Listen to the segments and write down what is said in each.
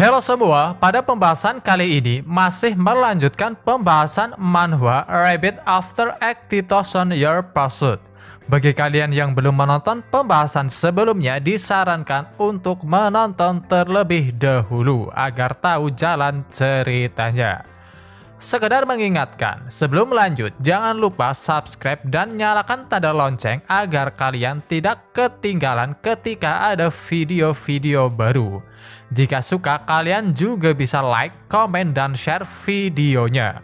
Halo semua, pada pembahasan kali ini masih melanjutkan pembahasan manhwa Rabbit After 80,000 Year Pursuit. Bagi kalian yang belum menonton pembahasan sebelumnya, disarankan untuk menonton terlebih dahulu agar tahu jalan ceritanya. Sekedar mengingatkan, sebelum lanjut jangan lupa subscribe dan nyalakan tanda lonceng agar kalian tidak ketinggalan ketika ada video-video baru. Jika suka, kalian juga bisa like, komen, dan share videonya.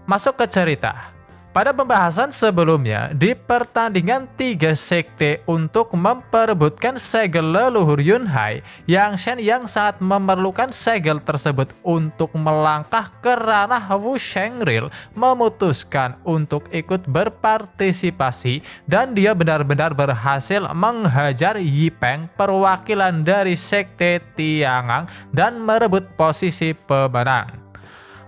Masuk ke cerita. Pada pembahasan sebelumnya, di pertandingan 3 sekte untuk memperebutkan segel leluhur Yunhai, Yang Shen yang sangat memerlukan segel tersebut untuk melangkah ke ranah Wu Shengril memutuskan untuk ikut berpartisipasi, dan dia benar-benar berhasil menghajar Yi Peng, perwakilan dari sekte Tiangang, dan merebut posisi pemenang.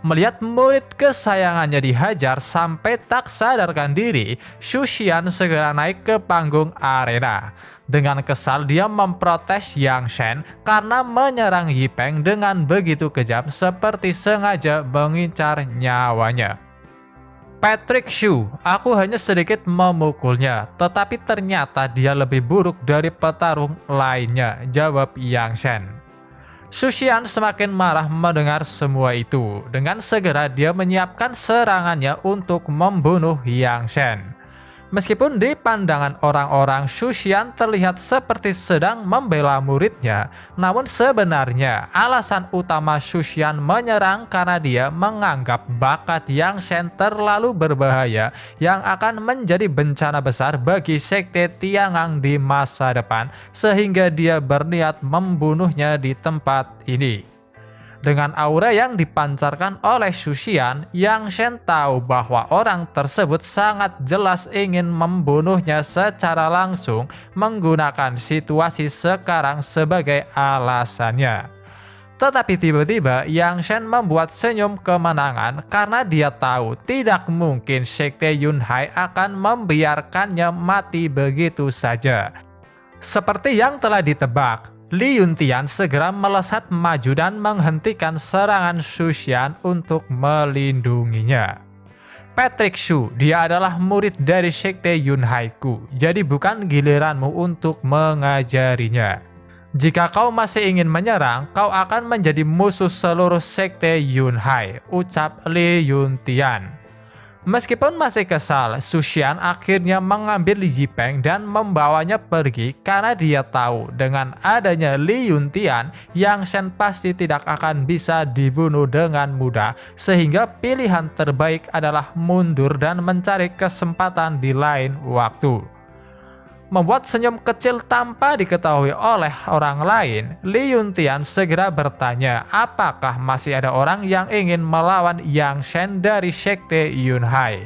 Melihat murid kesayangannya dihajar sampai tak sadarkan diri, Xu Xian segera naik ke panggung arena. Dengan kesal dia memprotes Yang Shen karena menyerang Yi Peng dengan begitu kejam seperti sengaja mengincar nyawanya. Patrick Xu, aku hanya sedikit memukulnya, tetapi ternyata dia lebih buruk dari petarung lainnya, jawab Yang Shen. Xu Xian semakin marah mendengar semua itu. Dengan segera dia menyiapkan serangannya untuk membunuh Yang Shen. Meskipun di pandangan orang-orang Xu Xian terlihat seperti sedang membela muridnya, namun sebenarnya alasan utama Xu Xian menyerang karena dia menganggap bakat Yang Shen terlalu berbahaya yang akan menjadi bencana besar bagi sekte Tiangang di masa depan, sehingga dia berniat membunuhnya di tempat ini. Dengan aura yang dipancarkan oleh Xu Xian, Yang Shen tahu bahwa orang tersebut sangat jelas ingin membunuhnya secara langsung menggunakan situasi sekarang sebagai alasannya. Tetapi tiba-tiba Yang Shen membuat senyum kemenangan karena dia tahu tidak mungkin sekte Yunhai akan membiarkannya mati begitu saja. Seperti yang telah ditebak, Li Yuntian segera melesat maju dan menghentikan serangan Xu Xian untuk melindunginya. Patrick Xu, dia adalah murid dari sekte Yunhai-ku, jadi bukan giliranmu untuk mengajarinya. Jika kau masih ingin menyerang, kau akan menjadi musuh seluruh sekte Yunhai, ucap Li Yuntian. Meskipun masih kesal, Xu Xian akhirnya mengambil Yi Peng dan membawanya pergi karena dia tahu dengan adanya Li Yuntian, Yang Shen pasti tidak akan bisa dibunuh dengan mudah, sehingga pilihan terbaik adalah mundur dan mencari kesempatan di lain waktu. Membuat senyum kecil tanpa diketahui oleh orang lain, Li Yuntian segera bertanya apakah masih ada orang yang ingin melawan Yang Shen dari sekte Yunhai.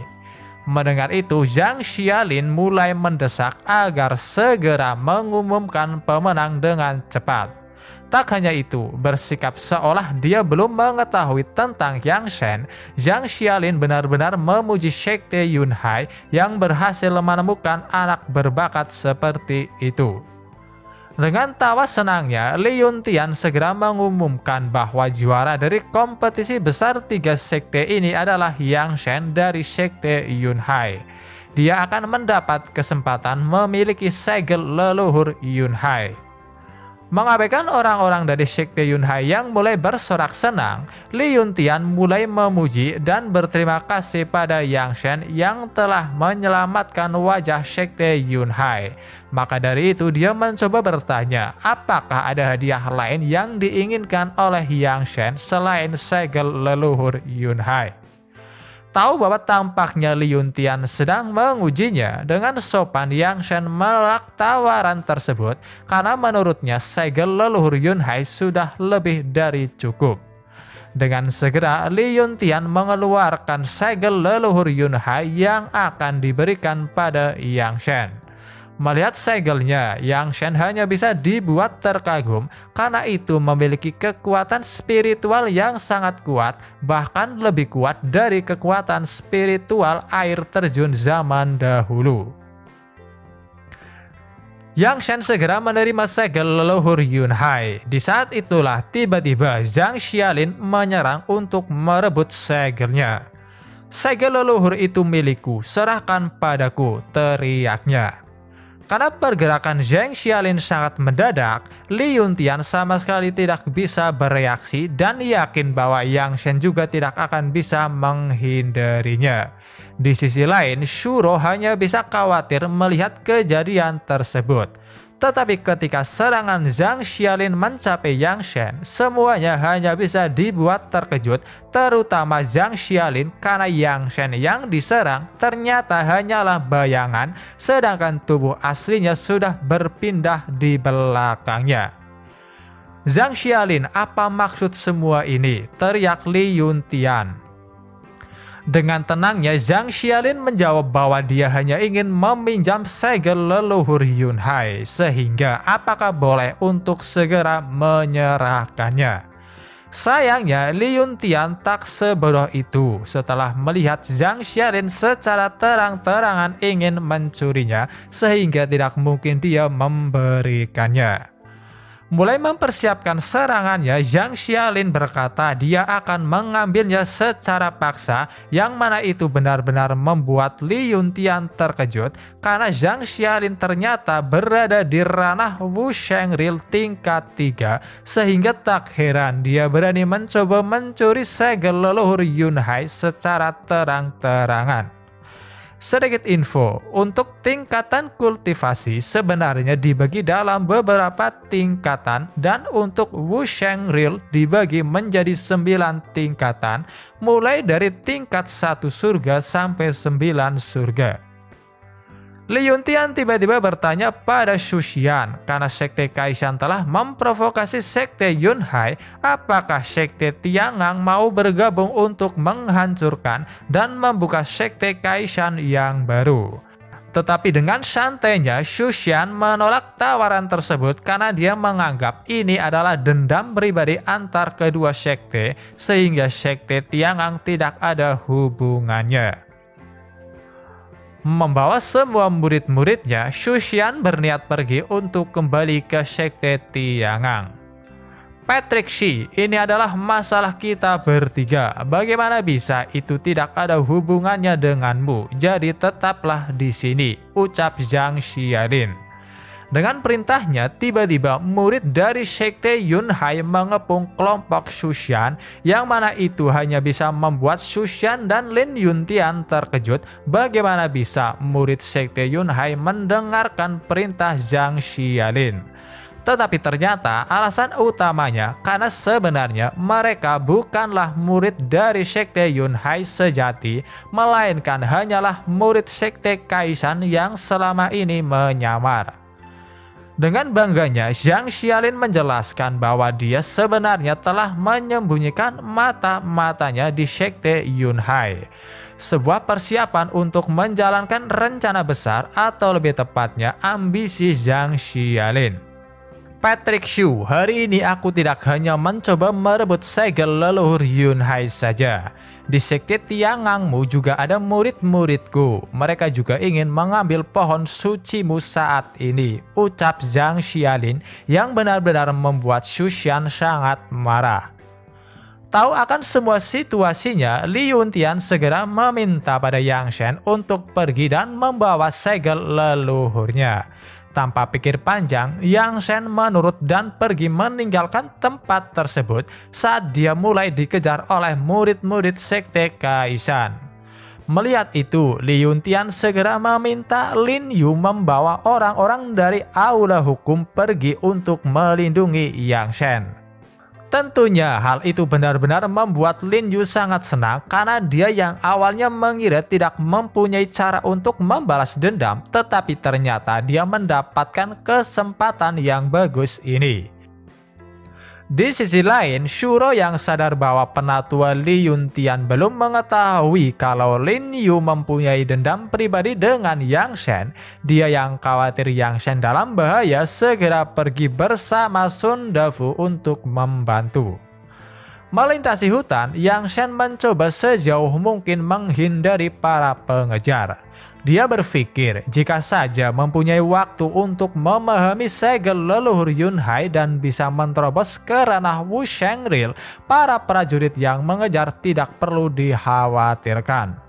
Mendengar itu, Zhang Xialin mulai mendesak agar segera mengumumkan pemenang dengan cepat. Tak hanya itu, bersikap seolah dia belum mengetahui tentang Yang Shen, Zhang Xialin benar-benar memuji sekte Yunhai yang berhasil menemukan anak berbakat seperti itu. Dengan tawa senangnya, Li Yuntian segera mengumumkan bahwa juara dari kompetisi besar 3 sekte ini adalah Yang Shen dari sekte Yunhai. Dia akan mendapat kesempatan memiliki segel leluhur Yunhai. Mengabaikan orang-orang dari sekte Yunhai yang mulai bersorak senang, Li Yuntian mulai memuji dan berterima kasih pada Yang Shen yang telah menyelamatkan wajah sekte Yunhai. Maka dari itu dia mencoba bertanya apakah ada hadiah lain yang diinginkan oleh Yang Shen selain segel leluhur Yunhai. Tahu bahwa tampaknya Li Yuntian sedang mengujinya, dengan sopan Yang Shen menolak tawaran tersebut karena menurutnya segel leluhur Yunhai sudah lebih dari cukup. Dengan segera Li Yuntian mengeluarkan segel leluhur Yunhai yang akan diberikan pada Yang Shen. Melihat segelnya, Yang Shen hanya bisa dibuat terkagum karena itu memiliki kekuatan spiritual yang sangat kuat, bahkan lebih kuat dari kekuatan spiritual air terjun zaman dahulu. Yang Shen segera menerima segel leluhur Yun Hai. Di saat itulah tiba-tiba Zhang Xialin menyerang untuk merebut segelnya. "Segel leluhur itu milikku, serahkan padaku," teriaknya. Karena pergerakan Zhang Xialin sangat mendadak, Li Yuntian sama sekali tidak bisa bereaksi dan yakin bahwa Yang Shen juga tidak akan bisa menghindarinya. Di sisi lain, Shuro hanya bisa khawatir melihat kejadian tersebut. Tetapi ketika serangan Zhang Xialin mencapai Yang Shen, semuanya hanya bisa dibuat terkejut, terutama Zhang Xialin karena Yang Shen yang diserang ternyata hanyalah bayangan, sedangkan tubuh aslinya sudah berpindah di belakangnya. "Zhang Xialin, apa maksud semua ini?" teriak Li Yuntian. Dengan tenangnya, Zhang Xialin menjawab bahwa dia hanya ingin meminjam segel leluhur Yun Hai, sehingga apakah boleh untuk segera menyerahkannya. Sayangnya, Li Yuntian tak sebodoh itu. Setelah melihat Zhang Xialin secara terang-terangan ingin mencurinya, sehingga tidak mungkin dia memberikannya. Mulai mempersiapkan serangannya, Zhang Xialin berkata dia akan mengambilnya secara paksa, yang mana itu benar-benar membuat Li Yuntian terkejut karena Zhang Xialin ternyata berada di ranah Wu Shengril tingkat 3, sehingga tak heran dia berani mencoba mencuri segel leluhur Yun Hai secara terang-terangan. Sedikit info, untuk tingkatan kultivasi sebenarnya dibagi dalam beberapa tingkatan, dan untuk Wu Shengril dibagi menjadi 9 tingkatan, mulai dari tingkat 1 surga sampai 9 surga. Li Yuntian tiba-tiba bertanya pada Xu Xian, karena Sekte Kaishan telah memprovokasi Sekte Yun Hai, apakah Sekte Tiangang mau bergabung untuk menghancurkan dan membuka Sekte Kaishan yang baru. Tetapi dengan santainya, Xu Xian menolak tawaran tersebut karena dia menganggap ini adalah dendam pribadi antar kedua sekte, sehingga Sekte Tiangang tidak ada hubungannya. Membawa semua murid-muridnya, Xu Xian berniat pergi untuk kembali ke Sekte Tiangang. "Patrick Shi, ini adalah masalah kita bertiga. Bagaimana bisa itu tidak ada hubungannya denganmu? Jadi tetaplah di sini," ucap Zhang Xialin. Dengan perintahnya, tiba-tiba murid dari Sekte Yun Hai mengepung kelompok Xu Xian, yang mana itu hanya bisa membuat Xu Xian dan Lin Yuntian terkejut. Bagaimana bisa murid Sekte Yun Hai mendengarkan perintah Zhang Xialin? Tetapi ternyata alasan utamanya karena sebenarnya mereka bukanlah murid dari Sekte Yun Hai sejati, melainkan hanyalah murid Sekte Kaishan yang selama ini menyamar. Dengan bangganya, Zhang Xialin menjelaskan bahwa dia sebenarnya telah menyembunyikan mata-matanya di Sekte Yun Hai. Sebuah persiapan untuk menjalankan rencana besar, atau lebih tepatnya ambisi Zhang Xialin. "Patrick Xu, hari ini aku tidak hanya mencoba merebut segel leluhur Yun Hai saja. Di Sekte Tiangangmu juga ada murid-muridku. Mereka juga ingin mengambil pohon sucimu saat ini," ucap Zhang Xialin, yang benar-benar membuat Xu Xian sangat marah. Tahu akan semua situasinya, Li Yuntian segera meminta pada Yang Shen untuk pergi dan membawa segel leluhurnya. Tanpa pikir panjang, Yang Shen menurut dan pergi meninggalkan tempat tersebut saat dia mulai dikejar oleh murid-murid Sekte Kaishan. Melihat itu, Li Yuntian segera meminta Lin Yu membawa orang-orang dari aula hukum pergi untuk melindungi Yang Shen. Tentunya hal itu benar-benar membuat Lin Yu sangat senang, karena dia yang awalnya mengira tidak mempunyai cara untuk membalas dendam, tetapi ternyata dia mendapatkan kesempatan yang bagus ini. Di sisi lain, Shuro yang sadar bahwa penatua Li Yuntian belum mengetahui kalau Lin Yu mempunyai dendam pribadi dengan Yang Shen. Dia yang khawatir Yang Shen dalam bahaya segera pergi bersama Sun Dafu untuk membantu. Melintasi hutan, Yang Shen mencoba sejauh mungkin menghindari para pengejar. Dia berpikir jika saja mempunyai waktu untuk memahami segel leluhur Yunhai dan bisa menerobos ke ranah Wu Shengril, para prajurit yang mengejar tidak perlu dikhawatirkan.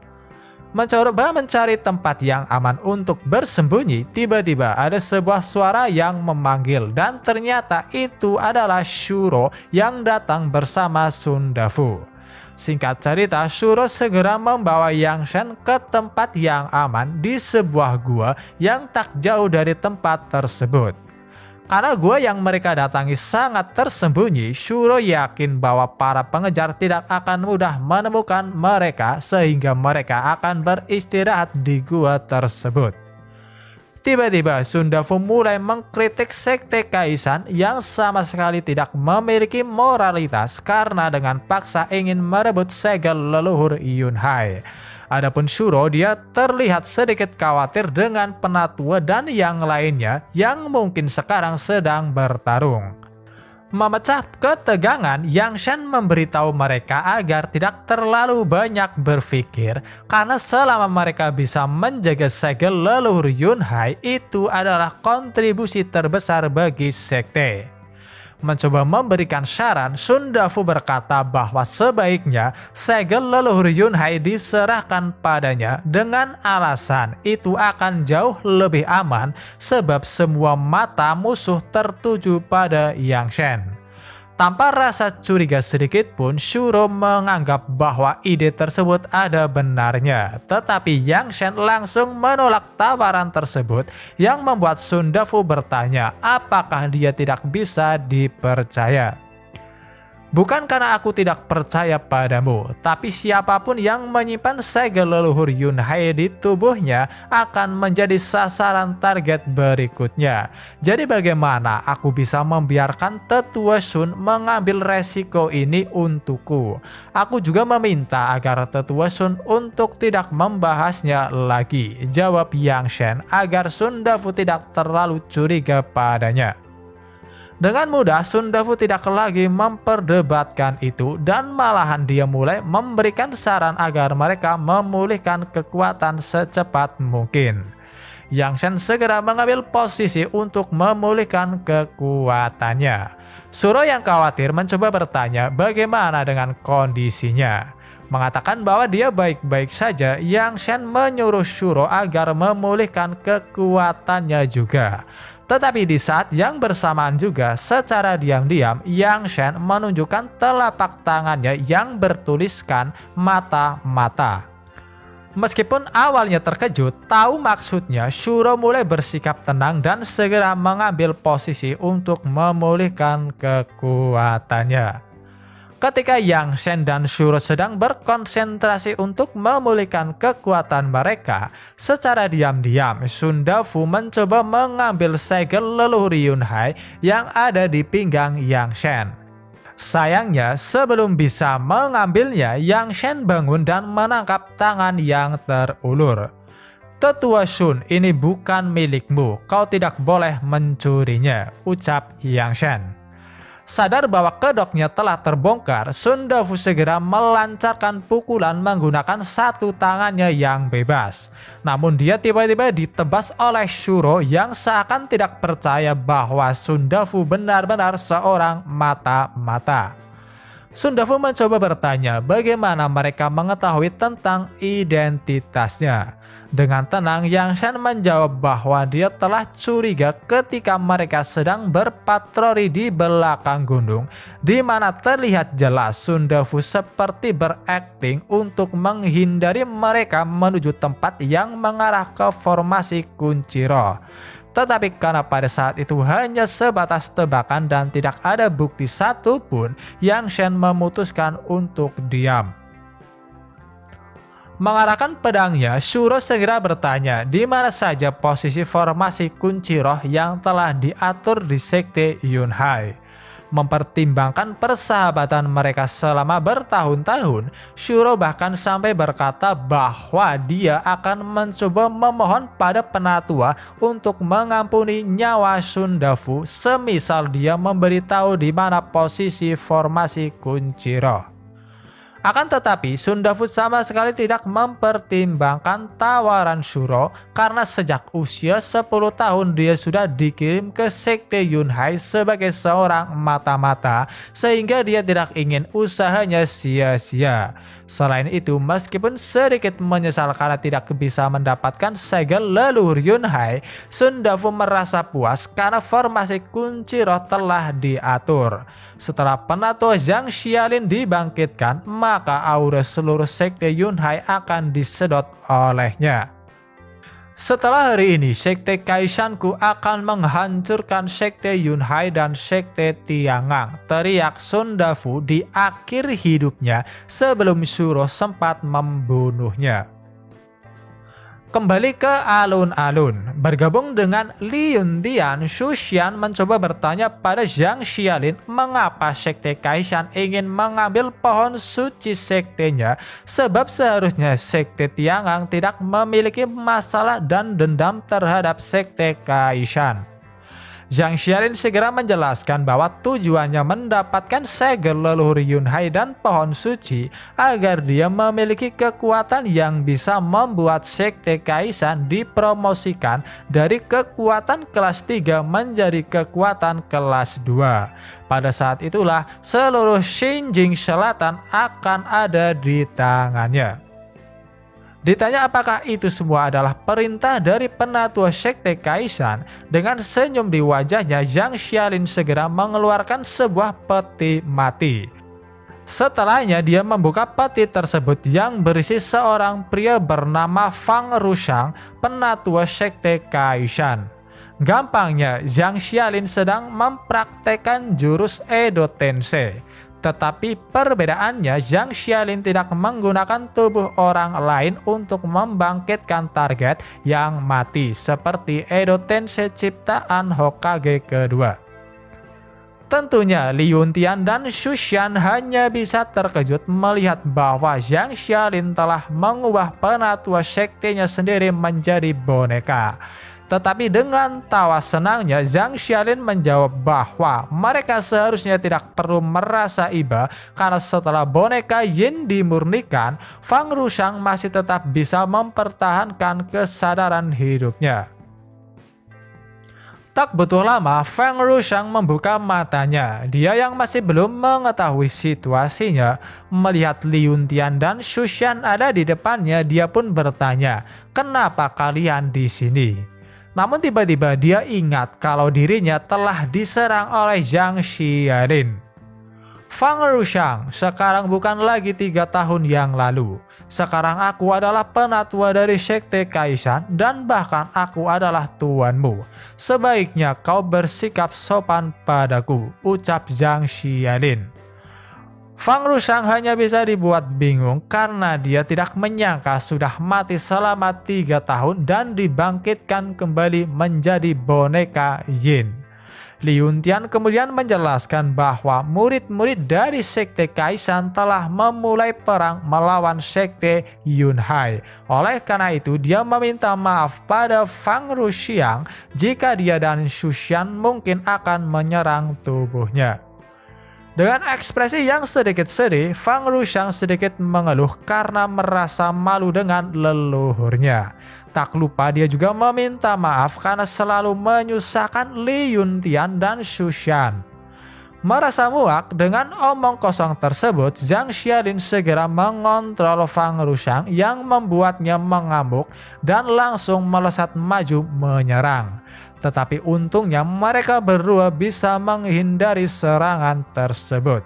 Mencoba mencari tempat yang aman untuk bersembunyi, tiba-tiba ada sebuah suara yang memanggil dan ternyata itu adalah Shuro yang datang bersama Sundafu. Singkat cerita, Shuro segera membawa Yang Shen ke tempat yang aman di sebuah gua yang tak jauh dari tempat tersebut. Karena gua yang mereka datangi sangat tersembunyi, Shuro yakin bahwa para pengejar tidak akan mudah menemukan mereka sehingga mereka akan beristirahat di gua tersebut. Tiba-tiba Sundafu mulai mengkritik sekte Kaisan yang sama sekali tidak memiliki moralitas karena dengan paksa ingin merebut segel leluhur Yunhai. Adapun Shuro, dia terlihat sedikit khawatir dengan Penatua dan yang lainnya yang mungkin sekarang sedang bertarung. Memecah ketegangan, Yang Shen memberitahu mereka agar tidak terlalu banyak berpikir karena selama mereka bisa menjaga segel leluhur Yunhai itu adalah kontribusi terbesar bagi sekte. Mencoba memberikan saran, Sundafu berkata bahwa sebaiknya segel leluhur Yunhai diserahkan padanya dengan alasan itu akan jauh lebih aman sebab semua mata musuh tertuju pada Yang Shen. Tanpa rasa curiga sedikit pun, Shuro menganggap bahwa ide tersebut ada benarnya. Tetapi Yang Shen langsung menolak tawaran tersebut yang membuat Sundafu bertanya apakah dia tidak bisa dipercaya. Bukan karena aku tidak percaya padamu, tapi siapapun yang menyimpan segel leluhur Yunhai di tubuhnya akan menjadi sasaran target berikutnya. Jadi bagaimana aku bisa membiarkan Tetua Sun mengambil resiko ini untukku? Aku juga meminta agar Tetua Sun untuk tidak membahasnya lagi, jawab Yang Shen agar Sundafu tidak terlalu curiga padanya. Dengan mudah, Sundafu tidak lagi memperdebatkan itu dan malahan dia mulai memberikan saran agar mereka memulihkan kekuatan secepat mungkin. Yang Shen segera mengambil posisi untuk memulihkan kekuatannya. Shuro yang khawatir mencoba bertanya bagaimana dengan kondisinya. Mengatakan bahwa dia baik-baik saja, Yang Shen menyuruh Shuro agar memulihkan kekuatannya juga. Tetapi di saat yang bersamaan juga, secara diam-diam, Yang Shen menunjukkan telapak tangannya yang bertuliskan mata-mata. Meskipun awalnya terkejut, tahu maksudnya, Shuro mulai bersikap tenang dan segera mengambil posisi untuk memulihkan kekuatannya. Ketika Yang Shen dan Shuro sedang berkonsentrasi untuk memulihkan kekuatan mereka, secara diam-diam Sundafu mencoba mengambil segel leluhur Yunhai yang ada di pinggang Yang Shen. Sayangnya, sebelum bisa mengambilnya, Yang Shen bangun dan menangkap tangan yang terulur. Tetua Sun, ini bukan milikmu, kau tidak boleh mencurinya, ucap Yang Shen. Sadar bahwa kedoknya telah terbongkar, Sundafu segera melancarkan pukulan menggunakan satu tangannya yang bebas. Namun dia tiba-tiba ditebas oleh Shuro yang seakan tidak percaya bahwa Sundafu benar-benar seorang mata-mata. Sundafu mencoba bertanya bagaimana mereka mengetahui tentang identitasnya. Dengan tenang, Yang Shen menjawab bahwa dia telah curiga ketika mereka sedang berpatroli di belakang gunung, di mana terlihat jelas Sundafu seperti berakting untuk menghindari mereka menuju tempat yang mengarah ke formasi kunci roh. Tetapi karena pada saat itu hanya sebatas tebakan dan tidak ada bukti satupun, Yang Shen memutuskan untuk diam. Mengarahkan pedangnya, Shuro segera bertanya di mana saja posisi formasi kunci roh yang telah diatur di sekte Yunhai. Mempertimbangkan persahabatan mereka selama bertahun-tahun, Shuro bahkan sampai berkata bahwa dia akan mencoba memohon pada Penatua untuk mengampuni nyawa Sundafu semisal dia memberitahu di mana posisi formasi kunci roh. Akan tetapi, Sundafu sama sekali tidak mempertimbangkan tawaran Shuro karena sejak usia 10 tahun dia sudah dikirim ke Sekte Yunhai sebagai seorang mata-mata sehingga dia tidak ingin usahanya sia-sia. Selain itu, meskipun sedikit menyesal karena tidak bisa mendapatkan segel leluhur Yunhai, Sundafu merasa puas karena formasi kunci roh telah diatur. Setelah Penatua Zhang Xialin dibangkitkan, maka aura seluruh Sekte Yunhai akan disedot olehnya. Setelah hari ini, Sekte Kaishanku akan menghancurkan Sekte Yunhai dan Sekte Tiangang, teriak Sundafu di akhir hidupnya sebelum Shuro sempat membunuhnya. Kembali ke alun-alun, bergabung dengan Li Yuntian, Xu Xian mencoba bertanya pada Zhang Xialin mengapa Sekte Kaishan ingin mengambil pohon suci sektenya, sebab seharusnya Sekte Tiangang tidak memiliki masalah dan dendam terhadap Sekte Kaishan. Zhang Xialin segera menjelaskan bahwa tujuannya mendapatkan segel leluhur Yunhai dan pohon suci agar dia memiliki kekuatan yang bisa membuat Sekte Kaishan dipromosikan dari kekuatan kelas 3 menjadi kekuatan kelas 2. Pada saat itulah seluruh Xinjing Selatan akan ada di tangannya. Ditanya apakah itu semua adalah perintah dari Penatua Sekte Kaishan, dengan senyum di wajahnya Zhang Xialin segera mengeluarkan sebuah peti mati. Setelahnya dia membuka peti tersebut yang berisi seorang pria bernama Fang Rushang, Penatua Sekte Kaishan. Gampangnya, Zhang Xialin sedang mempraktekkan jurus Edo Tensei. Tetapi perbedaannya, Zhang Xialin tidak menggunakan tubuh orang lain untuk membangkitkan target yang mati seperti Edo Tensei ciptaan Hokage kedua. Tentunya Li Yuntian dan Xu Xian hanya bisa terkejut melihat bahwa Zhang Xialin telah mengubah Penatua Sektenya sendiri menjadi boneka. Tetapi dengan tawa senangnya, Zhang Xialin menjawab bahwa mereka seharusnya tidak perlu merasa iba karena setelah boneka Yin dimurnikan, Fang Rushang masih tetap bisa mempertahankan kesadaran hidupnya. Tak butuh lama, Fang Rushang membuka matanya. Dia yang masih belum mengetahui situasinya, melihat Li Yuntian dan Xu Xian ada di depannya, dia pun bertanya, "Kenapa kalian di sini?" Namun tiba-tiba dia ingat kalau dirinya telah diserang oleh Zhang Xialin. Fang Rushang, sekarang bukan lagi 3 tahun yang lalu. Sekarang aku adalah penatua dari Sekte Kaishan dan bahkan aku adalah tuanmu. Sebaiknya kau bersikap sopan padaku, ucap Zhang Xialin. Fang Rushang hanya bisa dibuat bingung karena dia tidak menyangka sudah mati selama 3 tahun dan dibangkitkan kembali menjadi boneka Yin. Li Yuntian kemudian menjelaskan bahwa murid-murid dari Sekte Kaishan telah memulai perang melawan Sekte Yunhai. Oleh karena itu dia meminta maaf pada Fang Rushang jika dia dan Xu Xian mungkin akan menyerang tubuhnya. Dengan ekspresi yang sedikit sedih, Fang Rushang sedikit mengeluh karena merasa malu dengan leluhurnya. Tak lupa dia juga meminta maaf karena selalu menyusahkan Li Yuntian dan Xu Xian. Merasa muak dengan omong kosong tersebut, Zhang Xialin segera mengontrol Fang Rushang yang membuatnya mengamuk dan langsung melesat maju menyerang. Tetapi untungnya mereka berdua bisa menghindari serangan tersebut.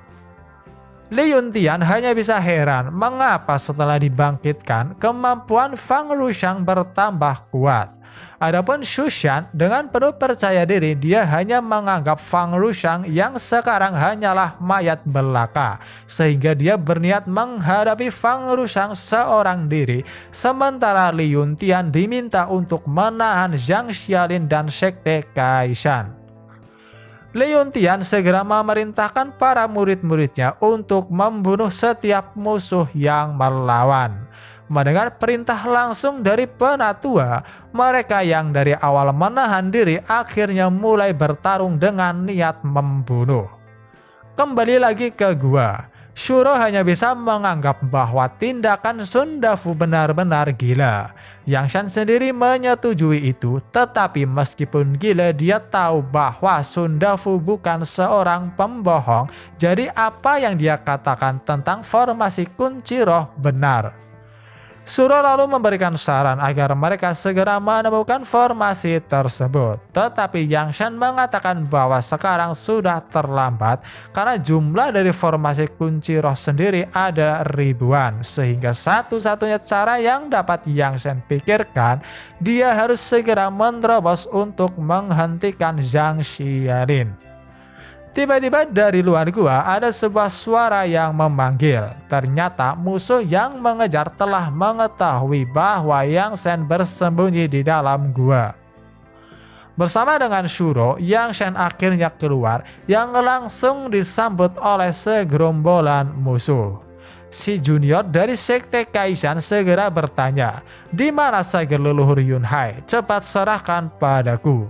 Li Yuntian hanya bisa heran mengapa setelah dibangkitkan kemampuan Fang Rushang bertambah kuat. Adapun Xu Xian dengan penuh percaya diri dia hanya menganggap Fang Rushang yang sekarang hanyalah mayat belaka, sehingga dia berniat menghadapi Fang Rushang seorang diri, sementara Li Yuntian diminta untuk menahan Zhang Xialin dan Sekte Kaishan. Li Yuntian segera memerintahkan para murid-muridnya untuk membunuh setiap musuh yang melawan. Mendengar perintah langsung dari penatua, mereka yang dari awal menahan diri akhirnya mulai bertarung dengan niat membunuh. Kembali lagi ke gua. Shuro hanya bisa menganggap bahwa tindakan Sun Dafu benar-benar gila. Yang Shan sendiri menyetujui itu, tetapi meskipun gila dia tahu bahwa Sun Dafu bukan seorang pembohong, jadi apa yang dia katakan tentang formasi kunci roh benar. Shuro lalu memberikan saran agar mereka segera menemukan formasi tersebut. Tetapi Yang Shan mengatakan bahwa sekarang sudah terlambat karena jumlah dari formasi kunci roh sendiri ada ribuan. Sehingga satu-satunya cara yang dapat Yang Shan pikirkan, dia harus segera menerobos untuk menghentikan Zhang Xiaolin. Tiba-tiba dari luar gua ada sebuah suara yang memanggil. Ternyata musuh yang mengejar telah mengetahui bahwa Yang Shan bersembunyi di dalam gua. Bersama dengan Shuro, Yang Shan akhirnya keluar yang langsung disambut oleh segerombolan musuh. Si junior dari Sekte Kaishan segera bertanya, "Di mana Sage leluhur Yunhai? Cepat serahkan padaku."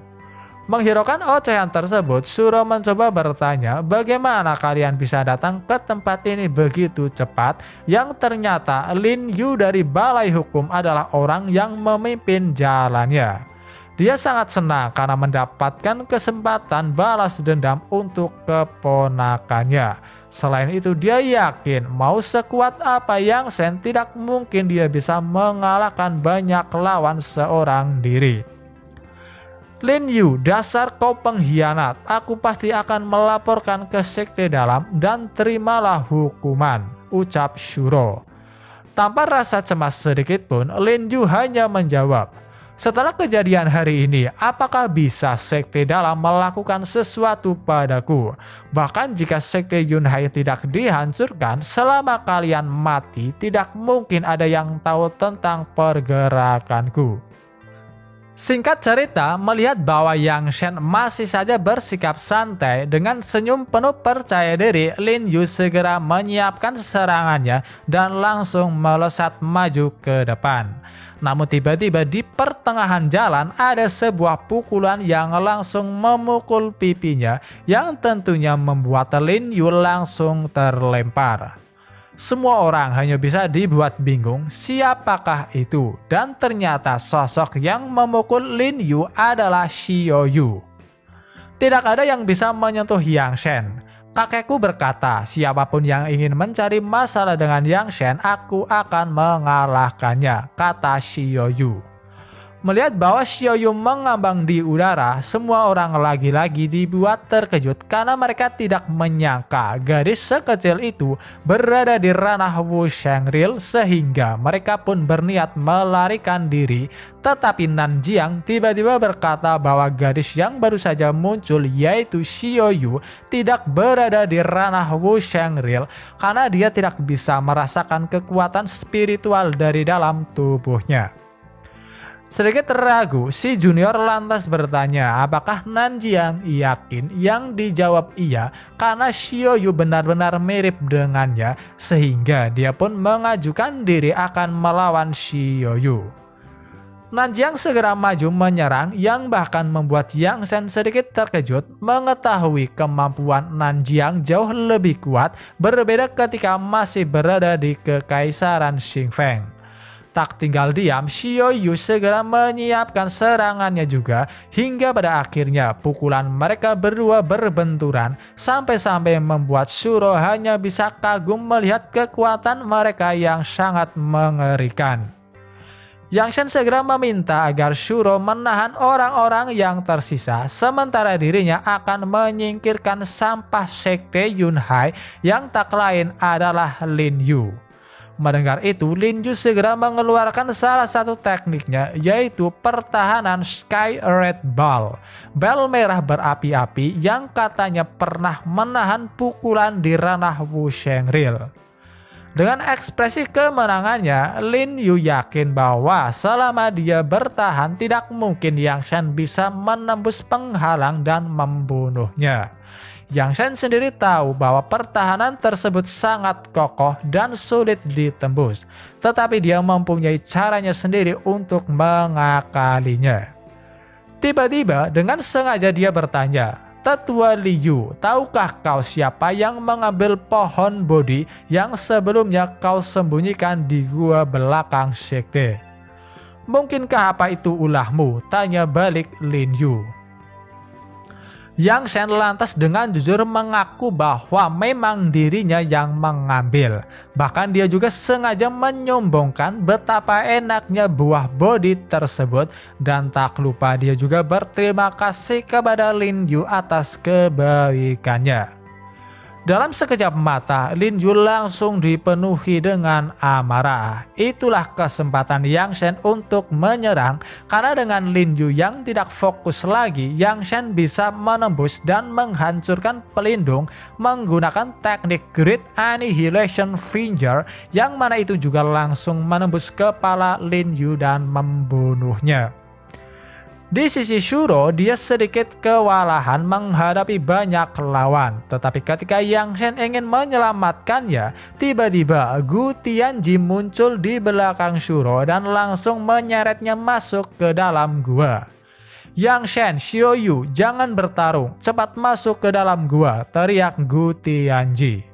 Menghiraukan ocehan tersebut, Shuro mencoba bertanya bagaimana kalian bisa datang ke tempat ini begitu cepat, yang ternyata Lin Yu dari Balai Hukum adalah orang yang memimpin jalannya. Dia sangat senang karena mendapatkan kesempatan balas dendam untuk keponakannya. Selain itu dia yakin mau sekuat apa Yang Shan tidak mungkin dia bisa mengalahkan banyak lawan seorang diri. "Lin Yu, dasar kau pengkhianat, aku pasti akan melaporkan ke sekte dalam dan terimalah hukuman," ucap Shuro. Tanpa rasa cemas sedikit pun, Lin Yu hanya menjawab, "Setelah kejadian hari ini, apakah bisa sekte dalam melakukan sesuatu padaku? Bahkan jika sekte Yunhai tidak dihancurkan, selama kalian mati, tidak mungkin ada yang tahu tentang pergerakanku." Singkat cerita, melihat bahwa Yang Shan masih saja bersikap santai dengan senyum penuh percaya diri, Lin Yu segera menyiapkan serangannya dan langsung melesat maju ke depan. Namun tiba-tiba di pertengahan jalan ada sebuah pukulan yang langsung memukul pipinya, yang tentunya membuat Lin Yu langsung terlempar. Semua orang hanya bisa dibuat bingung siapakah itu, dan ternyata sosok yang memukul Lin Yu adalah Xiao Yu. Tidak ada yang bisa menyentuh Yang Shan. Kakekku berkata, siapapun yang ingin mencari masalah dengan Yang Shan, aku akan mengalahkannya, kata Xiao Yu. Melihat bahwa Xiao Yu mengambang di udara, semua orang lagi-lagi dibuat terkejut karena mereka tidak menyangka gadis sekecil itu berada di ranah Wu Shengril, sehingga mereka pun berniat melarikan diri. Tetapi Nanjiang tiba-tiba berkata bahwa gadis yang baru saja muncul, yaitu Xiao Yu, tidak berada di ranah Wu Shengril karena dia tidak bisa merasakan kekuatan spiritual dari dalam tubuhnya. Sedikit ragu, si junior lantas bertanya apakah Nanjiang yakin. Yang dijawab iya, karena Xiao Yu benar-benar mirip dengannya, sehingga dia pun mengajukan diri akan melawan Xiao Yu. Nanjiang segera maju menyerang, yang bahkan membuat Yang Shan sedikit terkejut mengetahui kemampuan Nanjiang jauh lebih kuat, berbeda ketika masih berada di Kekaisaran Xingfeng. Tak tinggal diam, Xiao Yu segera menyiapkan serangannya juga, hingga pada akhirnya pukulan mereka berdua berbenturan, sampai-sampai membuat Shuro hanya bisa kagum melihat kekuatan mereka yang sangat mengerikan. Yang Shan segera meminta agar Shuro menahan orang-orang yang tersisa, sementara dirinya akan menyingkirkan sampah sekte Yunhai yang tak lain adalah Lin Yu. Mendengar itu, Lin Yu segera mengeluarkan salah satu tekniknya, yaitu pertahanan Sky Red Ball, bel merah berapi-api yang katanya pernah menahan pukulan di ranah Wu Shengril. Dengan ekspresi kemenangannya, Lin Yu yakin bahwa selama dia bertahan tidak mungkin Yang Shen bisa menembus penghalang dan membunuhnya. Yang Shen sendiri tahu bahwa pertahanan tersebut sangat kokoh dan sulit ditembus, tetapi dia mempunyai caranya sendiri untuk mengakalinya. Tiba-tiba dengan sengaja dia bertanya, "Tetua Liu, tahukah kau siapa yang mengambil pohon Bodhi yang sebelumnya kau sembunyikan di gua belakang sekte?" "Mungkinkah apa itu ulahmu?" tanya balik Lin Yu. Yang Shen lantas dengan jujur mengaku bahwa memang dirinya yang mengambil. Bahkan dia juga sengaja menyombongkan betapa enaknya buah Bodhi tersebut, dan tak lupa dia juga berterima kasih kepada Lin Yu atas kebaikannya. Dalam sekejap mata, Lin Yu langsung dipenuhi dengan amarah. Itulah kesempatan Yang Shen untuk menyerang, karena dengan Lin Yu yang tidak fokus lagi, Yang Shen bisa menembus dan menghancurkan pelindung menggunakan teknik Great Annihilation Finger, yang mana itu juga langsung menembus kepala Lin Yu dan membunuhnya. Di sisi Shuro, dia sedikit kewalahan menghadapi banyak lawan. Tetapi ketika Yang Shen ingin menyelamatkannya, tiba-tiba Gu Tianji muncul di belakang Shuro dan langsung menyeretnya masuk ke dalam gua. "Yang Shen, Xiao Yu, jangan bertarung, cepat masuk ke dalam gua," teriak Gu Tianji.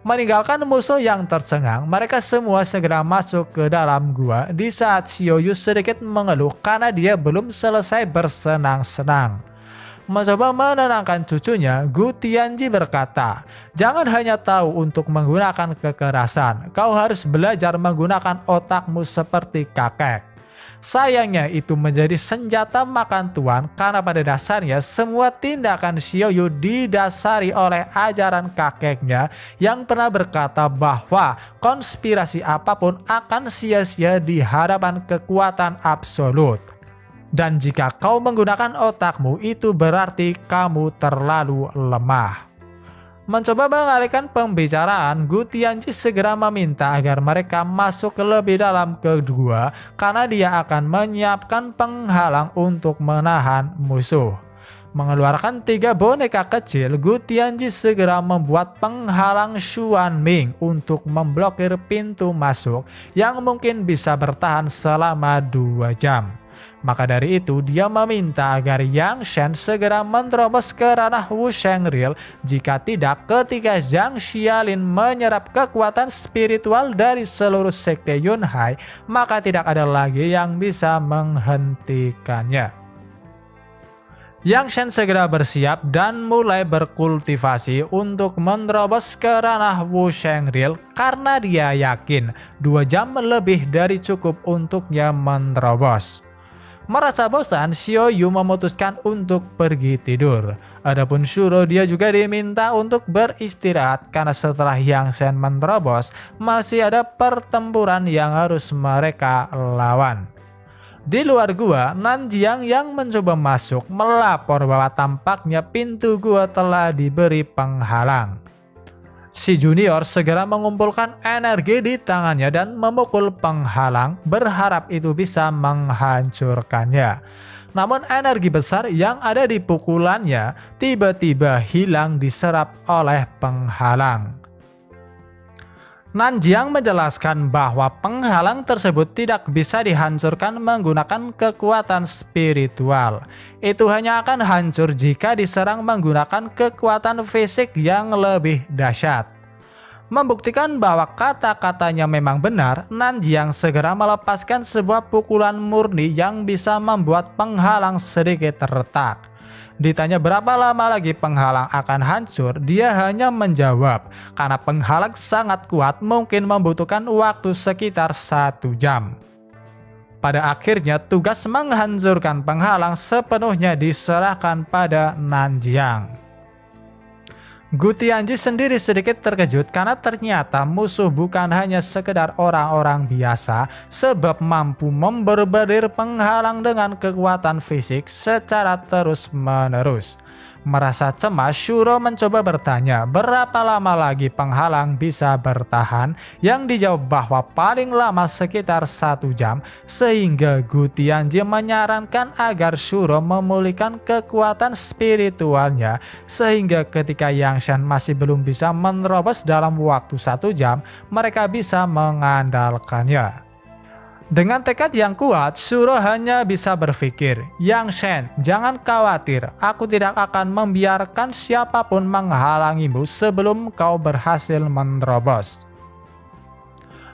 Meninggalkan musuh yang tercengang, mereka semua segera masuk ke dalam gua di saat Xiao Yu sedikit mengeluh karena dia belum selesai bersenang-senang. Mencoba menenangkan cucunya, Gu Tianji berkata, "Jangan hanya tahu untuk menggunakan kekerasan, kau harus belajar menggunakan otakmu seperti kakek." Sayangnya itu menjadi senjata makan tuan, karena pada dasarnya semua tindakan Xiao Yu didasari oleh ajaran kakeknya yang pernah berkata bahwa konspirasi apapun akan sia-sia di hadapan kekuatan absolut. Dan jika kau menggunakan otakmu, itu berarti kamu terlalu lemah. Mencoba mengalihkan pembicaraan, Gu Tianji segera meminta agar mereka masuk lebih dalam ke gua karena dia akan menyiapkan penghalang untuk menahan musuh. Mengeluarkan 3 boneka kecil, Gu Tianji segera membuat penghalang Xuan Ming untuk memblokir pintu masuk yang mungkin bisa bertahan selama 2 jam. Maka dari itu dia meminta agar Yang Shen segera menerobos ke ranah Wu Shengril. Jika tidak, ketika Zhang Xialin menyerap kekuatan spiritual dari seluruh sekte Yunhai, maka tidak ada lagi yang bisa menghentikannya. Yang Shen segera bersiap dan mulai berkultivasi untuk menerobos ke ranah Wu Shengril karena dia yakin 2 jam lebih dari cukup untuknya menerobos. Merasa bosan, Xiao Yu memutuskan untuk pergi tidur. Adapun Shuro, dia juga diminta untuk beristirahat karena setelah Yang Shen menerobos, masih ada pertempuran yang harus mereka lawan. Di luar gua, Nanjiang yang mencoba masuk melapor bahwa tampaknya pintu gua telah diberi penghalang. Si junior segera mengumpulkan energi di tangannya dan memukul penghalang, berharap itu bisa menghancurkannya. Namun energi besar yang ada di pukulannya tiba-tiba hilang diserap oleh penghalang. Nanjiang menjelaskan bahwa penghalang tersebut tidak bisa dihancurkan menggunakan kekuatan spiritual. Itu hanya akan hancur jika diserang menggunakan kekuatan fisik yang lebih dahsyat. Membuktikan bahwa kata-katanya memang benar, Nanjiang segera melepaskan sebuah pukulan murni yang bisa membuat penghalang sedikit retak. Ditanya berapa lama lagi penghalang akan hancur, dia hanya menjawab, karena penghalang sangat kuat mungkin membutuhkan waktu sekitar 1 jam. Pada akhirnya tugas menghancurkan penghalang sepenuhnya diserahkan pada Nanjiang. Gu Tianji sendiri sedikit terkejut karena ternyata musuh bukan hanya sekedar orang-orang biasa, sebab mampu memberbedir penghalang dengan kekuatan fisik secara terus-menerus. Merasa cemas, Shuro mencoba bertanya berapa lama lagi penghalang bisa bertahan, yang dijawab bahwa paling lama sekitar 1 jam, sehingga Gu Tianji menyarankan agar Shuro memulihkan kekuatan spiritualnya, sehingga ketika Yang Shen masih belum bisa menerobos dalam waktu 1 jam, mereka bisa mengandalkannya. Dengan tekad yang kuat, Shuro hanya bisa berpikir, "Yang Shen, jangan khawatir, aku tidak akan membiarkan siapapun menghalangimu sebelum kau berhasil menerobos."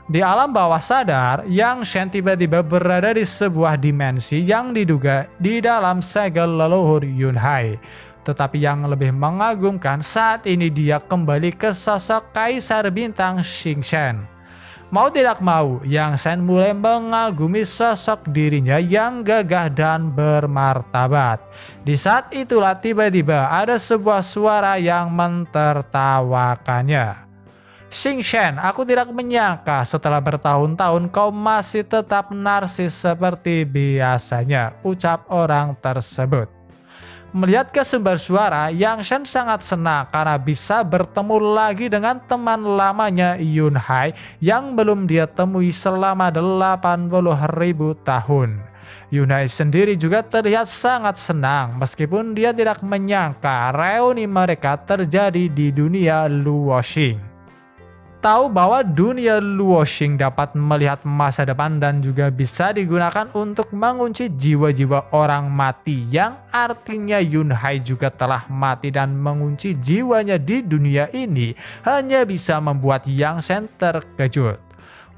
Di alam bawah sadar, Yang Shen tiba-tiba berada di sebuah dimensi yang diduga di dalam segel leluhur Yunhai. Tetapi yang lebih mengagumkan, saat ini dia kembali ke sosok Kaisar Bintang Xingchen. Mau tidak mau, Yang Shen mulai mengagumi sosok dirinya yang gagah dan bermartabat. Di saat itulah tiba-tiba ada sebuah suara yang mentertawakannya. "Xingchen, aku tidak menyangka setelah bertahun-tahun kau masih tetap narsis seperti biasanya," ucap orang tersebut. Melihat ke sumber suara, Yang Shen sangat senang karena bisa bertemu lagi dengan teman lamanya Yunhai yang belum dia temui selama 80.000 tahun. Yunhai sendiri juga terlihat sangat senang meskipun dia tidak menyangka reuni mereka terjadi di dunia Luoxing. Tahu bahwa dunia Luoxing dapat melihat masa depan dan juga bisa digunakan untuk mengunci jiwa-jiwa orang mati, yang artinya Yunhai juga telah mati dan mengunci jiwanya di dunia ini hanya bisa membuat Yang Shen terkejut.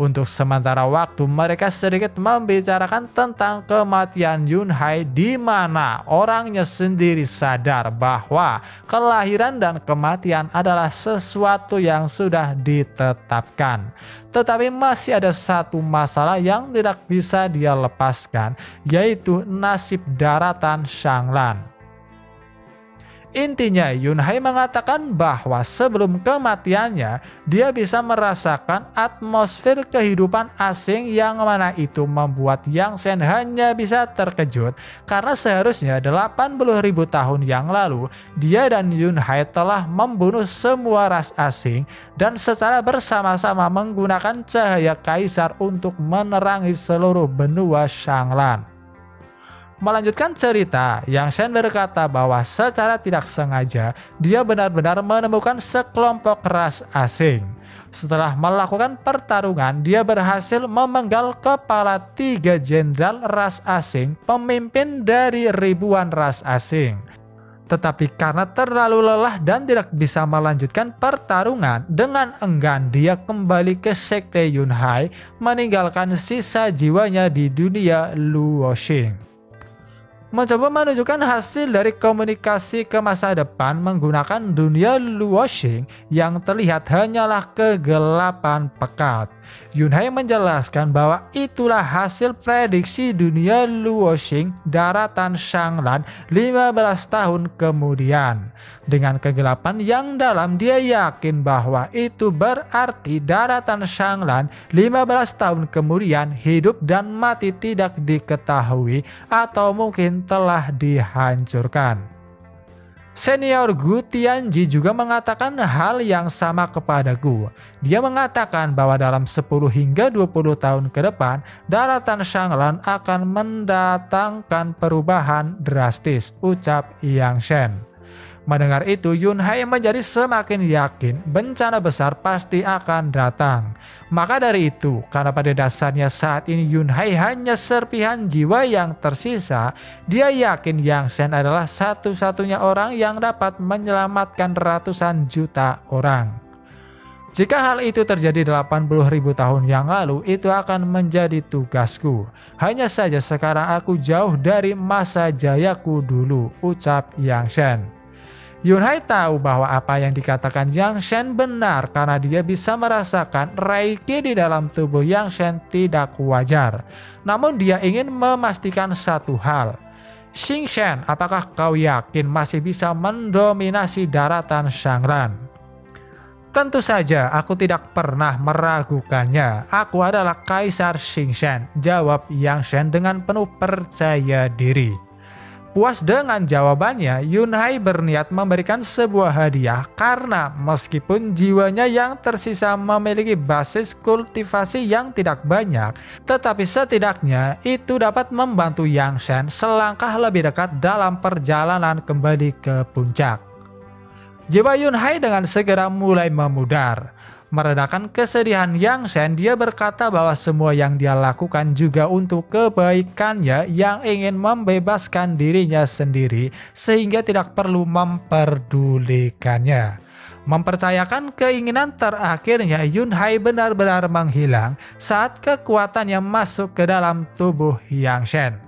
Untuk sementara waktu mereka sedikit membicarakan tentang kematian Yunhai, di mana orangnya sendiri sadar bahwa kelahiran dan kematian adalah sesuatu yang sudah ditetapkan. Tetapi masih ada satu masalah yang tidak bisa dia lepaskan, yaitu nasib daratan Shanglan. Intinya, Yunhai mengatakan bahwa sebelum kematiannya, dia bisa merasakan atmosfer kehidupan asing yang mana itu membuat Yang Shen hanya bisa terkejut karena seharusnya 80.000 tahun yang lalu, dia dan Yunhai telah membunuh semua ras asing dan secara bersama-sama menggunakan cahaya kaisar untuk menerangi seluruh benua Shanglan. Melanjutkan cerita, Yang Shen berkata bahwa secara tidak sengaja dia benar-benar menemukan sekelompok ras asing. Setelah melakukan pertarungan, dia berhasil memenggal kepala 3 jenderal ras asing, pemimpin dari ribuan ras asing. Tetapi karena terlalu lelah dan tidak bisa melanjutkan pertarungan, dengan enggan dia kembali ke sekte Yunhai, meninggalkan sisa jiwanya di dunia Luoxing. Mencoba menunjukkan hasil dari komunikasi ke masa depan menggunakan dunia Luoxing yang terlihat hanyalah kegelapan pekat. Yunhai menjelaskan bahwa itulah hasil prediksi dunia Luoxing daratan Shanglan 15 tahun kemudian. Dengan kegelapan yang dalam, dia yakin bahwa itu berarti daratan Shanglan 15 tahun kemudian hidup dan mati tidak diketahui atau mungkin telah dihancurkan. Senior Gu Tianji juga mengatakan hal yang sama kepadaku. Dia mengatakan bahwa dalam 10 hingga 20 tahun ke depan, daratan Shanglan akan mendatangkan perubahan drastis, ucap Yang Shen. Mendengar itu, Yunhai menjadi semakin yakin bencana besar pasti akan datang. Maka dari itu, karena pada dasarnya saat ini Yunhai hanya serpihan jiwa yang tersisa, dia yakin Yang Shen adalah satu-satunya orang yang dapat menyelamatkan ratusan juta orang. Jika hal itu terjadi 80.000 tahun yang lalu, itu akan menjadi tugasku. Hanya saja sekarang aku jauh dari masa jayaku dulu, ucap Yang Shen. Yunhai tahu bahwa apa yang dikatakan Yang Shen benar karena dia bisa merasakan reiki di dalam tubuh Yang Shen tidak wajar. Namun dia ingin memastikan satu hal. Xingchen, apakah kau yakin masih bisa mendominasi daratan Shanglan? Tentu saja, aku tidak pernah meragukannya. Aku adalah Kaisar Xingchen, jawab Yang Shen dengan penuh percaya diri. Puas dengan jawabannya, Yunhai berniat memberikan sebuah hadiah karena meskipun jiwanya yang tersisa memiliki basis kultivasi yang tidak banyak, tetapi setidaknya itu dapat membantu Yang Shen selangkah lebih dekat dalam perjalanan kembali ke puncak. Jiwa Yunhai dengan segera mulai memudar. Meredakan kesedihan Yang Shen, dia berkata bahwa semua yang dia lakukan juga untuk kebaikannya yang ingin membebaskan dirinya sendiri sehingga tidak perlu memperdulikannya. Mempercayakan keinginan terakhirnya, Yunhai benar-benar menghilang saat kekuatannya masuk ke dalam tubuh Yang Shen.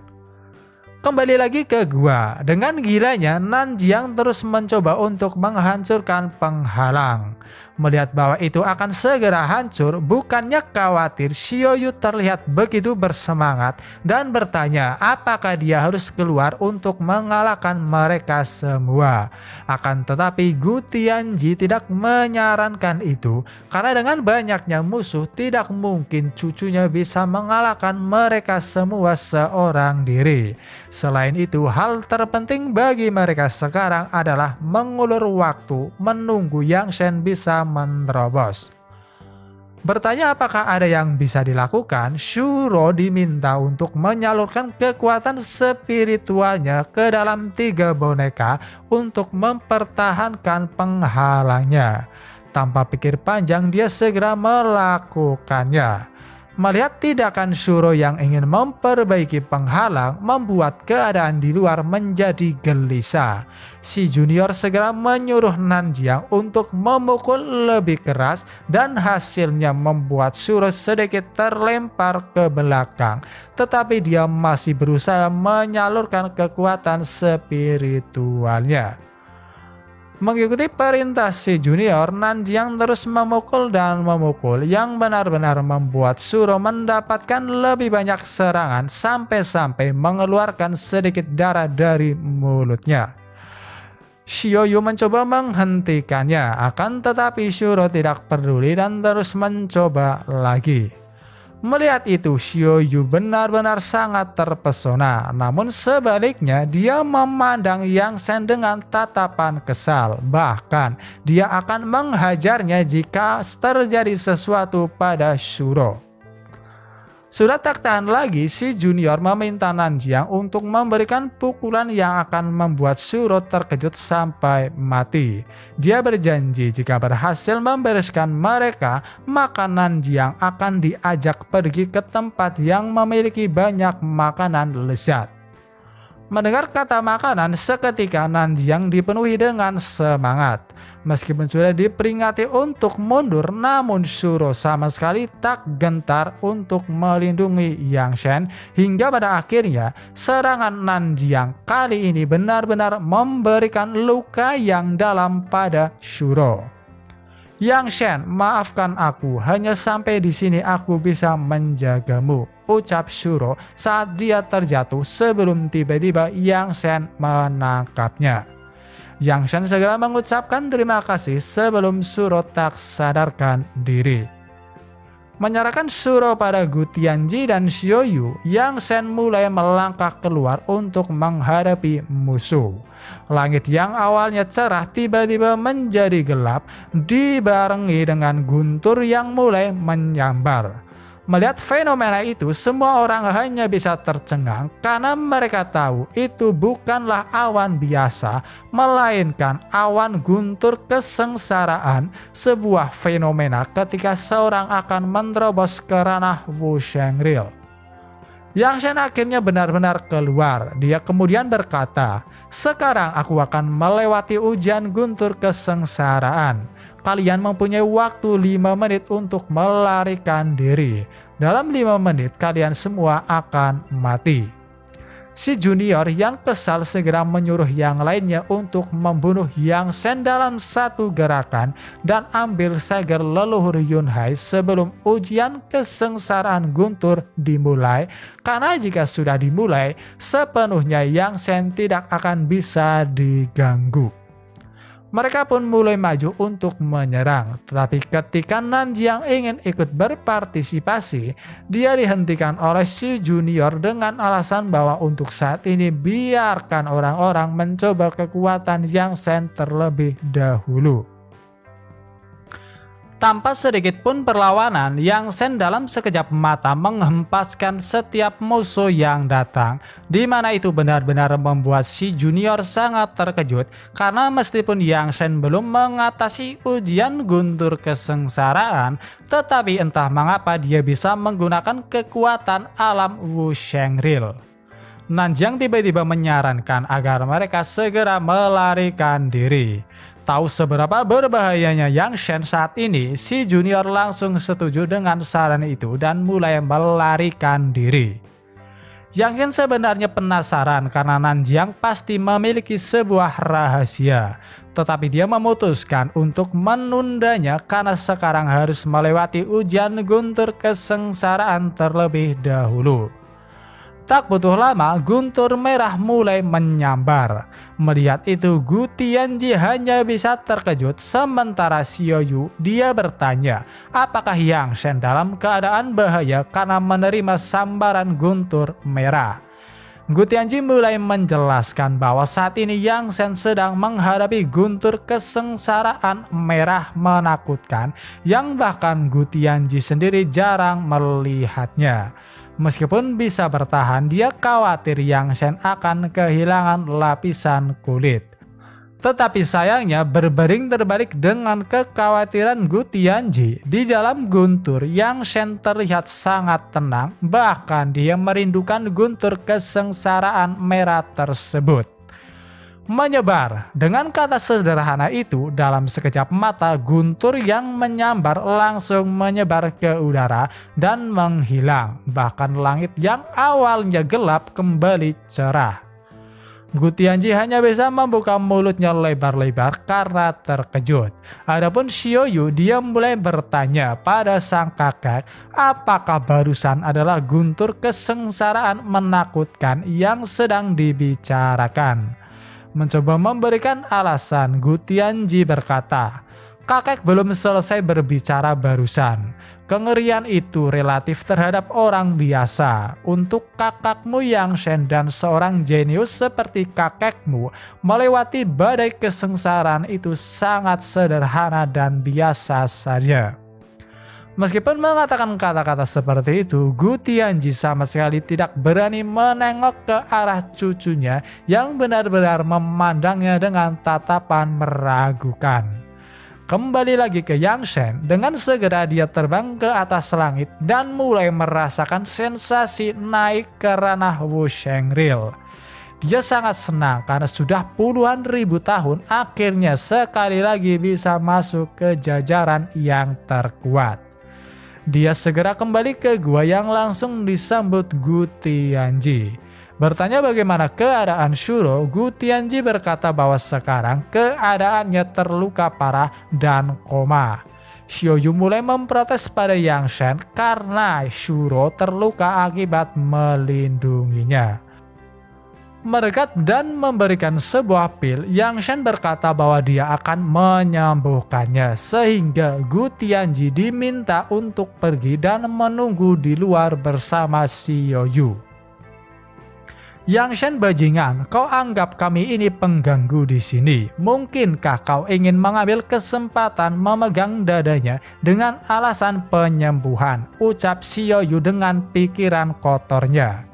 Kembali lagi ke gua, dengan gilanya Nanjiang terus mencoba untuk menghancurkan penghalang. Melihat bahwa itu akan segera hancur, bukannya khawatir, Xiaoyu terlihat begitu bersemangat dan bertanya apakah dia harus keluar untuk mengalahkan mereka semua. Akan tetapi Gu Tianji tidak menyarankan itu karena dengan banyaknya musuh tidak mungkin cucunya bisa mengalahkan mereka semua seorang diri. Selain itu, hal terpenting bagi mereka sekarang adalah mengulur waktu menunggu Yang Shen bisa menerobos. Bertanya apakah ada yang bisa dilakukan, Shuro diminta untuk menyalurkan kekuatan spiritualnya ke dalam 3 boneka untuk mempertahankan penghalangnya. Tanpa pikir panjang, dia segera melakukannya. Melihat tindakan Shuro yang ingin memperbaiki penghalang membuat keadaan di luar menjadi gelisah. Si junior segera menyuruh Nanjiang untuk memukul lebih keras dan hasilnya membuat Shuro sedikit terlempar ke belakang. Tetapi dia masih berusaha menyalurkan kekuatan spiritualnya. Mengikuti perintah si junior, Nanjiang terus memukul dan memukul yang benar-benar membuat Shuro mendapatkan lebih banyak serangan sampai-sampai mengeluarkan sedikit darah dari mulutnya. Xiaoyu mencoba menghentikannya, akan tetapi Shuro tidak peduli dan terus mencoba lagi. Melihat itu, Xiaoyu benar-benar sangat terpesona, namun sebaliknya dia memandang Yang Shen dengan tatapan kesal. Bahkan dia akan menghajarnya jika terjadi sesuatu pada Shuro. Sudah tak tahan lagi, si junior meminta Nanjiang untuk memberikan pukulan yang akan membuat Shuro terkejut sampai mati. Dia berjanji jika berhasil membereskan mereka, maka Nanjiang akan diajak pergi ke tempat yang memiliki banyak makanan lezat. Mendengar kata makanan, seketika Nanjiang dipenuhi dengan semangat. Meskipun sudah diperingati untuk mundur, namun Shuro sama sekali tak gentar untuk melindungi Yang Shen, hingga pada akhirnya serangan Nanjiang kali ini benar-benar memberikan luka yang dalam pada Shuro. Yang Shen, maafkan aku, hanya sampai di sini aku bisa menjagamu, ucap Shuro saat dia terjatuh sebelum tiba-tiba Yang Shen menangkapnya. Yang Shen segera mengucapkan terima kasih sebelum Shuro tak sadarkan diri. Menyerahkan Shuro pada Gu Tianji dan Xiaoyu, Yang Shen mulai melangkah keluar untuk menghadapi musuh. Langit yang awalnya cerah tiba-tiba menjadi gelap, dibarengi dengan guntur yang mulai menyambar. Melihat fenomena itu, semua orang hanya bisa tercengang karena mereka tahu itu bukanlah awan biasa, melainkan awan guntur kesengsaraan, sebuah fenomena ketika seorang akan menerobos ke ranah Wu Shengrill. Yang Shen akhirnya benar-benar keluar. Dia kemudian berkata, "Sekarang aku akan melewati ujian guntur kesengsaraan. Kalian mempunyai waktu 5 menit untuk melarikan diri. Dalam 5 menit kalian semua akan mati." Si junior yang kesal segera menyuruh yang lainnya untuk membunuh Yang Shen dalam satu gerakan dan ambil segel leluhur Yunhai sebelum ujian kesengsaraan guntur dimulai, karena jika sudah dimulai sepenuhnya Yang Shen tidak akan bisa diganggu. Mereka pun mulai maju untuk menyerang, tetapi ketika Nanjiang ingin ikut berpartisipasi, dia dihentikan oleh si junior dengan alasan bahwa untuk saat ini biarkan orang-orang mencoba kekuatan Yang Shen terlebih dahulu. Tanpa sedikit pun perlawanan, Yang Shen dalam sekejap mata menghempaskan setiap musuh yang datang, di mana itu benar-benar membuat si junior sangat terkejut karena meskipun Yang Shen belum mengatasi ujian guntur kesengsaraan, tetapi entah mengapa dia bisa menggunakan kekuatan alam Wu Shengril. Nanjiang tiba-tiba menyarankan agar mereka segera melarikan diri. Tahu seberapa berbahayanya Yang Shen saat ini, si junior langsung setuju dengan saran itu dan mulai melarikan diri. Yang Shen sebenarnya penasaran karena Nanjiang pasti memiliki sebuah rahasia, tetapi dia memutuskan untuk menundanya karena sekarang harus melewati ujian guntur kesengsaraan terlebih dahulu. Tak butuh lama, guntur merah mulai menyambar. Melihat itu, Gu Tianji hanya bisa terkejut, sementara Xiao Yu dia bertanya apakah Yang Shen dalam keadaan bahaya karena menerima sambaran guntur merah. Gu Tianji mulai menjelaskan bahwa saat ini Yang Shen sedang menghadapi guntur kesengsaraan merah menakutkan yang bahkan Gu Tianji sendiri jarang melihatnya. Meskipun bisa bertahan, dia khawatir Yang Shen akan kehilangan lapisan kulit. Tetapi sayangnya berbanding terbalik dengan kekhawatiran Gu Tianji, di dalam guntur Yang Shen terlihat sangat tenang, bahkan dia merindukan guntur kesengsaraan merah tersebut. Menyebar, dengan kata sederhana itu, dalam sekejap mata guntur yang menyambar langsung menyebar ke udara dan menghilang, bahkan langit yang awalnya gelap kembali cerah. Gu Tianji hanya bisa membuka mulutnya lebar-lebar karena terkejut. Adapun Xiao Yu dia mulai bertanya pada sang kakek apakah barusan adalah guntur kesengsaraan menakutkan yang sedang dibicarakan. Mencoba memberikan alasan, Gu Tianji berkata, "Kakek belum selesai berbicara barusan. Kengerian itu relatif terhadap orang biasa. Untuk kakakmu Yang Shen dan seorang jenius seperti kakekmu, melewati badai kesengsaraan itu sangat sederhana dan biasa saja." Meskipun mengatakan kata-kata seperti itu, Gu Tianji sama sekali tidak berani menengok ke arah cucunya yang benar-benar memandangnya dengan tatapan meragukan. Kembali lagi ke Yang Shen, dengan segera dia terbang ke atas langit dan mulai merasakan sensasi naik ke ranah Wu Shengril. Dia sangat senang karena sudah puluhan ribu tahun akhirnya sekali lagi bisa masuk ke jajaran yang terkuat. Dia segera kembali ke gua yang langsung disambut Gu Tianji. Bertanya bagaimana keadaan Shuro, Gu Tianji berkata bahwa sekarang keadaannya terluka parah dan koma. Xiao Yu mulai memprotes pada Yang Shen karena Shuro terluka akibat melindunginya. Mendekat dan memberikan sebuah pil, Yang Shen berkata bahwa dia akan menyembuhkannya, sehingga Gu Tianji diminta untuk pergi dan menunggu di luar bersama Xiao Yu. Yang Shen bajingan, kau anggap kami ini pengganggu di sini? Mungkinkah kau ingin mengambil kesempatan memegang dadanya dengan alasan penyembuhan? Ucap Xiao Yu dengan pikiran kotornya.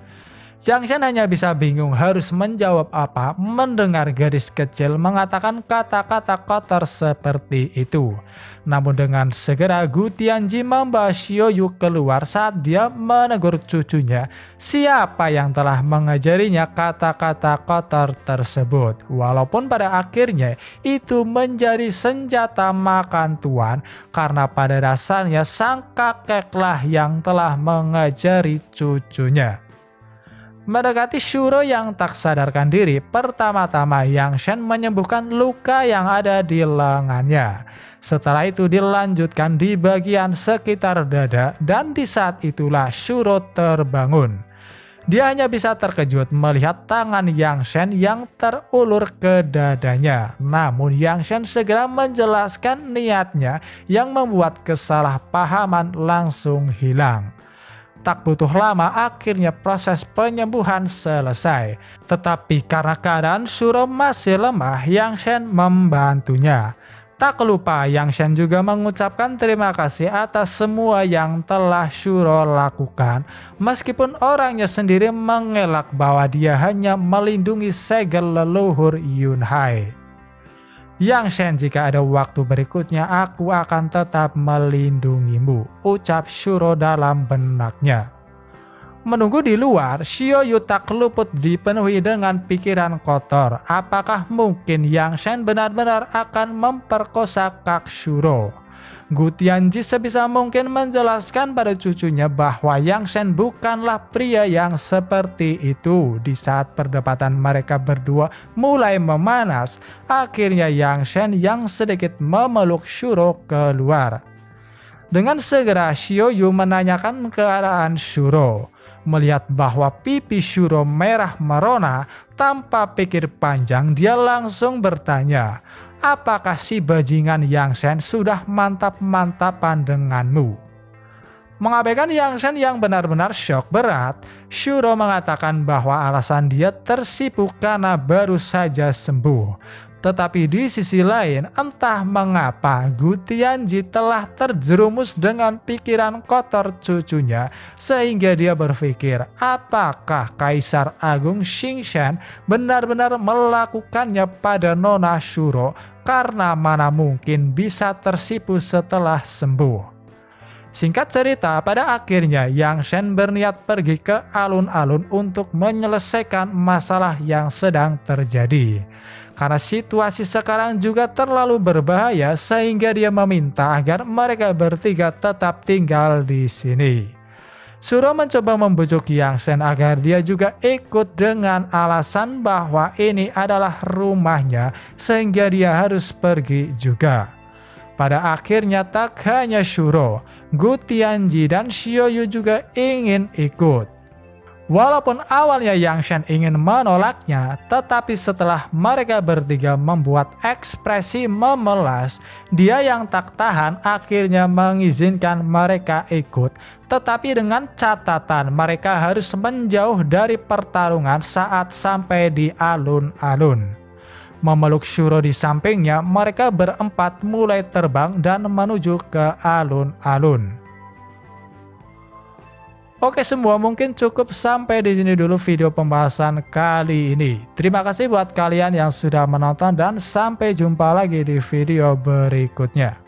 Yang Shen hanya bisa bingung harus menjawab apa mendengar gadis kecil mengatakan kata-kata kotor seperti itu. Namun dengan segera Gu Tianji membawa Xiao Yu keluar saat dia menegur cucunya siapa yang telah mengajarinya kata-kata kotor tersebut. Walaupun pada akhirnya itu menjadi senjata makan tuan karena pada dasarnya sang kakeklah yang telah mengajari cucunya. Mendekati Shuro yang tak sadarkan diri, pertama-tama Yang Shen menyembuhkan luka yang ada di lengannya. Setelah itu dilanjutkan di bagian sekitar dada dan di saat itulah Shuro terbangun. Dia hanya bisa terkejut melihat tangan Yang Shen yang terulur ke dadanya. Namun Yang Shen segera menjelaskan niatnya yang membuat kesalahpahaman langsung hilang. Tak butuh lama, akhirnya proses penyembuhan selesai. Tetapi karena keadaan Shuro masih lemah, Yang Shen membantunya. Tak lupa, Yang Shen juga mengucapkan terima kasih atas semua yang telah Shuro lakukan. Meskipun orangnya sendiri mengelak bahwa dia hanya melindungi segel leluhur Yunhai. Yang Shen, jika ada waktu berikutnya aku akan tetap melindungimu, ucap Shuro dalam benaknya. Menunggu di luar, Xiaoyu tak luput dipenuhi dengan pikiran kotor. Apakah mungkin Yang Shen benar-benar akan memperkosa Kak Shuro? Gu Tianji sebisa mungkin menjelaskan pada cucunya bahwa Yang Shen bukanlah pria yang seperti itu. Di saat perdebatan mereka berdua mulai memanas, akhirnya Yang Shen yang sedikit memeluk Shuro keluar. Dengan segera Xiaoyu menanyakan keadaan Shuro. Melihat bahwa pipi Shuro merah merona, tanpa pikir panjang dia langsung bertanya, apakah si bajingan Yang Shen sudah mantap-mantapan denganmu? Mengabaikan Yang Shen yang benar-benar syok berat, Shuro mengatakan bahwa alasan dia tersibuk karena baru saja sembuh. Tetapi di sisi lain, entah mengapa Gu Tianji telah terjerumus dengan pikiran kotor cucunya, sehingga dia berpikir apakah Kaisar Agung Xingshan benar-benar melakukannya pada Nona Shuro, karena mana mungkin bisa tersipu setelah sembuh. Singkat cerita, pada akhirnya Yang Shen berniat pergi ke alun-alun untuk menyelesaikan masalah yang sedang terjadi. Karena situasi sekarang juga terlalu berbahaya, sehingga dia meminta agar mereka bertiga tetap tinggal di sini. Shuro mencoba membujuk Yang Shen agar dia juga ikut dengan alasan bahwa ini adalah rumahnya, sehingga dia harus pergi juga. Pada akhirnya tak hanya Shuro, Gu Tianji dan Xiaoyu juga ingin ikut. Walaupun awalnya Yang Shen ingin menolaknya, tetapi setelah mereka bertiga membuat ekspresi memelas, dia yang tak tahan akhirnya mengizinkan mereka ikut. Tetapi dengan catatan mereka harus menjauh dari pertarungan saat sampai di alun-alun. Memeluk Shuro di sampingnya, mereka berempat mulai terbang dan menuju ke alun-alun. Oke semua, mungkin cukup sampai di sini dulu video pembahasan kali ini. Terima kasih buat kalian yang sudah menonton dan sampai jumpa lagi di video berikutnya.